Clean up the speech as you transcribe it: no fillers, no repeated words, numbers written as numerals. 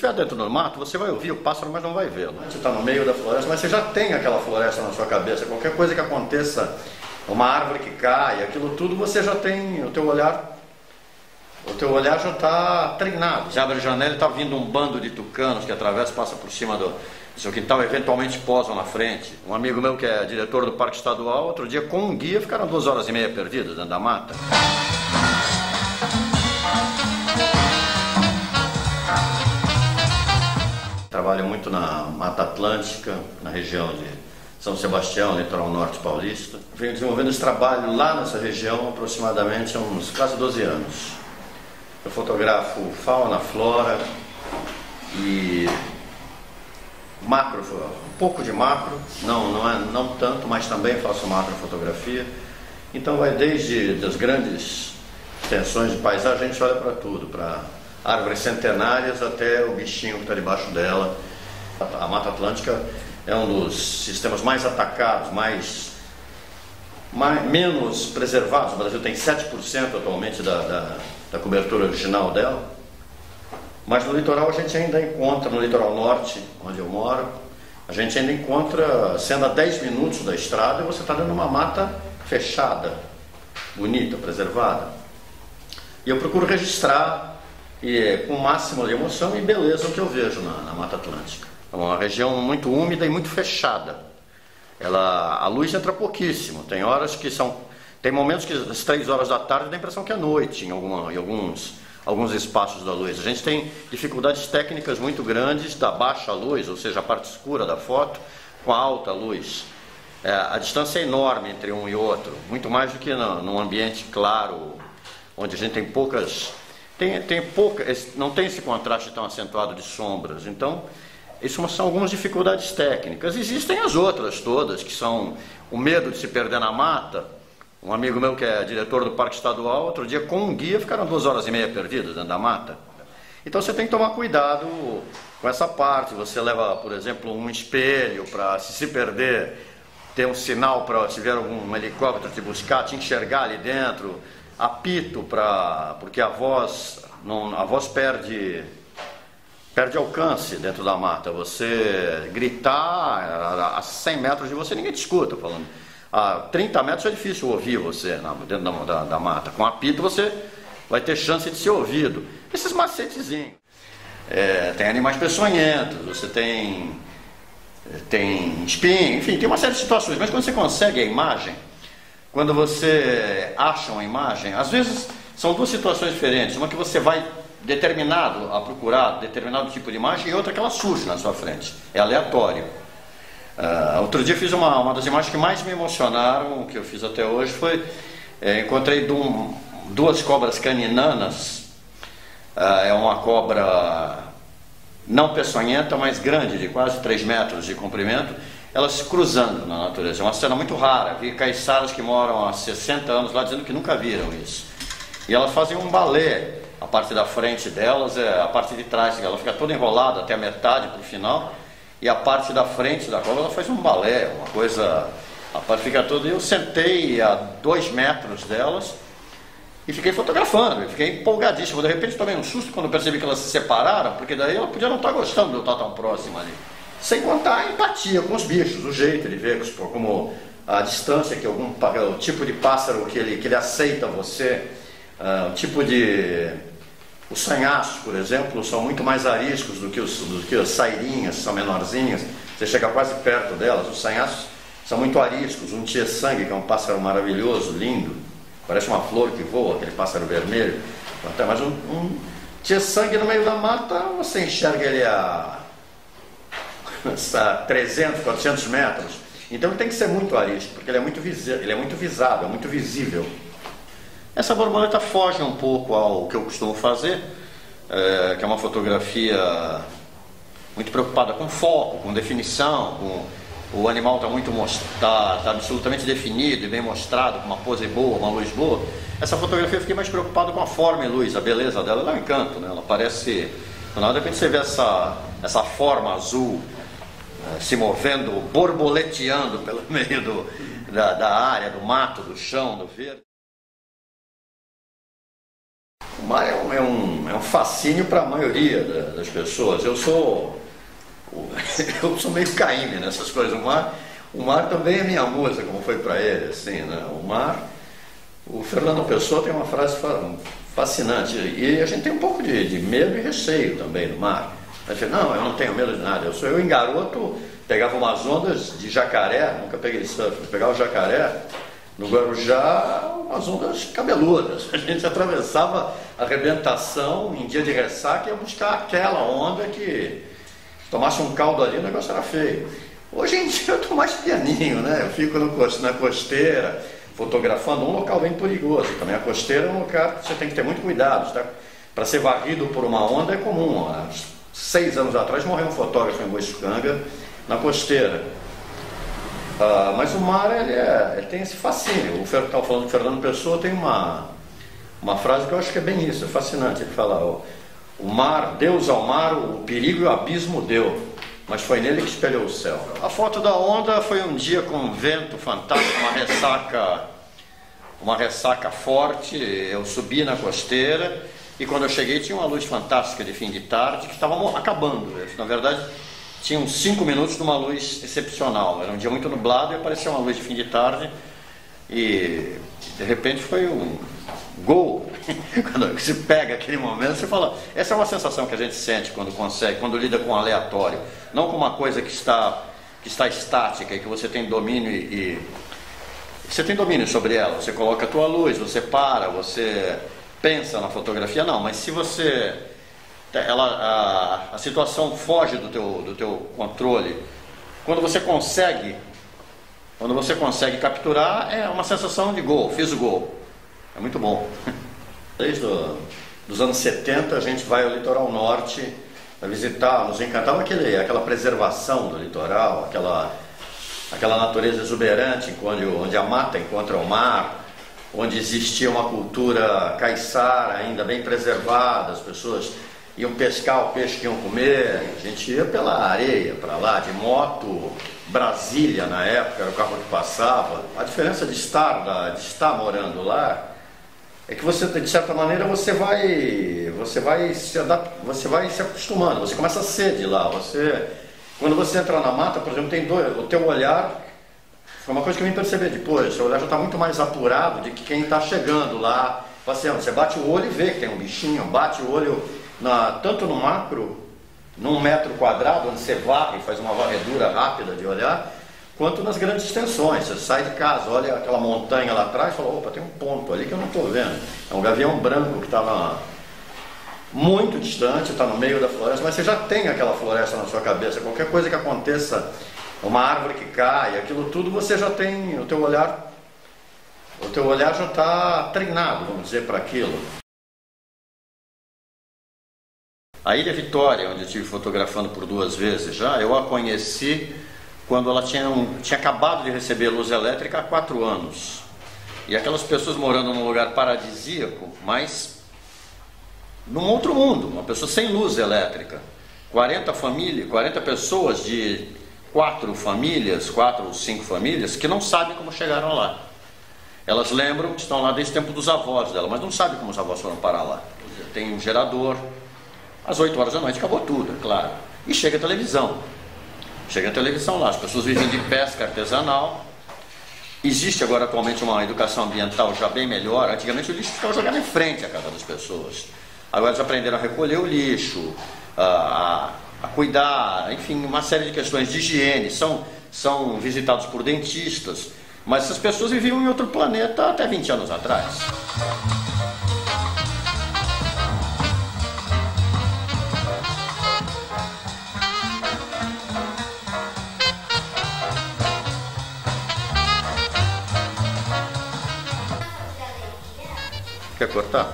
estiver dentro do mato, você vai ouvir o pássaro, mas não vai vê-lo. Você está no meio da floresta, mas você já tem aquela floresta na sua cabeça. Qualquer coisa que aconteça, uma árvore que cai, aquilo tudo, você já tem o teu olhar já está treinado. Você abre a janela e está vindo um bando de tucanos que atravessa, passa por cima do seu quintal, eventualmente posam na frente. Um amigo meu que é diretor do Parque Estadual, outro dia com um guia ficaram 2 horas e meia perdidos dentro da mata. Trabalho muito na Mata Atlântica, na região de São Sebastião, litoral norte paulista. Venho desenvolvendo esse trabalho lá nessa região aproximadamente há uns quase 12 anos. Eu fotografo fauna, flora e macro, um pouco de macro, não tanto, mas também faço macrofotografia. Então vai desde das grandes extensões de paisagem, a gente olha para tudo, para árvores centenárias até o bichinho que está debaixo dela. A Mata Atlântica é um dos sistemas mais atacados, menos preservados. O Brasil tem 7% atualmente da cobertura original dela. Mas no litoral a gente ainda encontra, no litoral norte, onde eu moro, a gente ainda encontra, sendo a 10 minutos da estrada, você está dentro de uma mata fechada, bonita, preservada. E eu procuro registrar com o máximo de emoção e beleza o que eu vejo na Mata Atlântica. É uma região muito úmida e muito fechada. A luz entra pouquíssimo. Tem momentos que às 3 horas da tarde dá a impressão que é noite em alguns espaços da luz. A gente tem dificuldades técnicas muito grandes da baixa luz, ou seja, a parte escura da foto, com a alta luz. A distância é enorme entre um e outro, muito mais do que num ambiente claro, onde a gente tem não tem esse contraste tão acentuado de sombras. Então, isso são algumas dificuldades técnicas. Existem as outras todas, que são o medo de se perder na mata. Um amigo meu que é diretor do Parque Estadual, outro dia com um guia ficaram 2 horas e meia perdidos dentro da mata. Então você tem que tomar cuidado com essa parte. Você leva, por exemplo, um espelho para, se perder, ter um sinal para, se vier algum helicóptero te buscar, te enxergar ali dentro. Apito porque a voz perde alcance dentro da mata. Você gritar a 100 metros de você, ninguém te escuta falando. A 30 metros é difícil ouvir você dentro da mata. Com apito você vai ter chance de ser ouvido. Esses macetezinhos. Tem animais peçonhentos, você tem espinho, enfim, tem uma série de situações. Mas quando você consegue a imagem, quando você acha uma imagem, às vezes são 2 situações diferentes. Uma que você vai determinado a procurar determinado tipo de imagem e outra que ela surge na sua frente. É aleatório. Outro dia fiz uma das imagens que mais me emocionaram, que eu fiz até hoje, foi encontrei 2 cobras caninanas. É uma cobra não peçonhenta, mas grande, de quase 3 metros de comprimento, elas se cruzando na natureza. É uma cena muito rara. Vi caiçaras que moram há 60 anos lá dizendo que nunca viram isso. E elas fazem um balé. A parte da frente delas é a parte de trás, ela fica toda enrolada até a metade para o final. E a parte da frente da cobra, ela faz um balé, uma coisa... A parte fica toda... Eu sentei a 2 metros delas e fiquei fotografando. Eu fiquei empolgadíssimo. De repente tomei um susto quando percebi que elas se separaram, porque daí ela podia não estar gostando de eu estar tão próxima ali. Sem contar a empatia com os bichos, o jeito de ver, como a distância que o tipo de pássaro que ele aceita você, o tipo de... Os sanhaços, por exemplo, são muito mais ariscos do que as sairinhas, são menorzinhas. Você chega quase perto delas. Os sanhaços são muito ariscos. Um tietê-sangue, que é um pássaro maravilhoso, lindo, parece uma flor que voa, aquele pássaro vermelho. Mas um tietê-sangue no meio da mata, você enxerga ele a 300, 400 metros. Então ele tem que ser muito arisco, porque ele é muito visado, é muito visível. Essa borboleta foge um pouco ao que eu costumo fazer, que é uma fotografia muito preocupada com foco, com definição, o animal está absolutamente definido e bem mostrado, com uma pose boa, uma luz boa. Essa fotografia eu fiquei mais preocupado com a forma e luz, a beleza dela. Ela é um encanto, né? Ela parece... De repente você vê essa forma azul se movendo, borboleteando pelo meio da área, do mato, do chão, do verde. O mar é um fascínio para a maioria das pessoas. Eu sou meio Caíme nessas coisas. O mar também é minha musa, como foi para ele, assim, né? O Fernando Pessoa tem uma frase fascinante, e a gente tem um pouco de medo e receio também do mar. A gente, não, eu não tenho medo de nada. Eu em garoto pegava umas ondas de jacaré, nunca peguei surf, pegava o jacaré no Guarujá, umas ondas cabeludas. A gente atravessava a arrebentação em dia de ressaca e ia buscar aquela onda que tomasse um caldo ali, o negócio era feio. Hoje em dia eu estou mais pianinho, né? Eu fico na costeira, fotografando, um local bem perigoso também. A costeira é um lugar que você tem que ter muito cuidado, tá? Para ser varrido por uma onda é comum. Há 6 anos atrás morreu um fotógrafo em Boiçucanga, na costeira. Mas o mar, ele tem esse fascínio. O estava falando do Fernando Pessoa, tem uma frase que eu acho que é bem isso, é fascinante. Ele fala, o mar, Deus ao mar, o perigo e o abismo deu, mas foi nele que espelhou o céu. A foto da onda foi um dia com um vento fantástico, uma ressaca forte. Eu subi na costeira e quando eu cheguei tinha uma luz fantástica de fim de tarde que estava acabando. Na verdade, tinha uns 5 minutos de uma luz excepcional. Era um dia muito nublado e apareceu uma luz de fim de tarde e de repente foi um gol. Quando você pega aquele momento, você fala, essa é uma sensação que a gente sente quando lida com o aleatório, não com uma coisa que está estática e que você tem domínio e você tem domínio sobre ela. Você coloca a tua luz, você para, você pensa na fotografia, não, mas se você a situação foge do teu controle, quando você consegue capturar, é uma sensação de gol, fiz o gol, é muito bom. Desde os anos 70 a gente vai ao litoral norte a visitar, nos encantava aquela preservação do litoral, aquela natureza exuberante onde a mata encontra o mar, onde existia uma cultura caiçara ainda bem preservada, as pessoas iam pescar o peixe que iam comer, a gente ia pela areia para lá, de moto. Brasília na época era o carro que passava. A diferença de estar morando lá é que você, de certa maneira, você vai se acostumando, você começa a ser de lá. Quando você entra na mata, por exemplo, o teu olhar, foi uma coisa que eu vim perceber depois, o seu olhar já está muito mais apurado de que quem está chegando lá, passeando. Você bate o olho e vê que tem um bichinho, bate o olho tanto no macro, num metro quadrado, onde você varre, faz uma varredura rápida de olhar, quanto nas grandes extensões. Você sai de casa, olha aquela montanha lá atrás e fala, opa, tem um ponto ali que eu não estou vendo. É um gavião branco que está muito distante, está no meio da floresta, mas você já tem aquela floresta na sua cabeça. Qualquer coisa que aconteça, uma árvore que cai, aquilo tudo, você já tem, o teu olhar já está treinado, vamos dizer, para aquilo. A Ilha Vitória, onde eu estive fotografando por 2 vezes já, eu a conheci quando ela tinha acabado de receber luz elétrica há 4 anos. E aquelas pessoas morando num lugar paradisíaco, mas num outro mundo, uma pessoa sem luz elétrica. 40 pessoas de 4 ou 5 famílias que não sabem como chegaram lá. Elas lembram que estão lá desde o tempo dos avós dela, mas não sabem como os avós foram parar lá. Tem um gerador. Às 8 horas da noite acabou tudo, é claro. E chega a televisão. Chega a televisão lá, as pessoas vivem de pesca artesanal. Existe agora atualmente uma educação ambiental já bem melhor. Antigamente o lixo ficava jogado em frente à casa das pessoas. Agora eles aprenderam a recolher o lixo, a cuidar, enfim, uma série de questões de higiene. São visitados por dentistas. Mas essas pessoas viviam em outro planeta até 20 anos atrás. Quer cortar?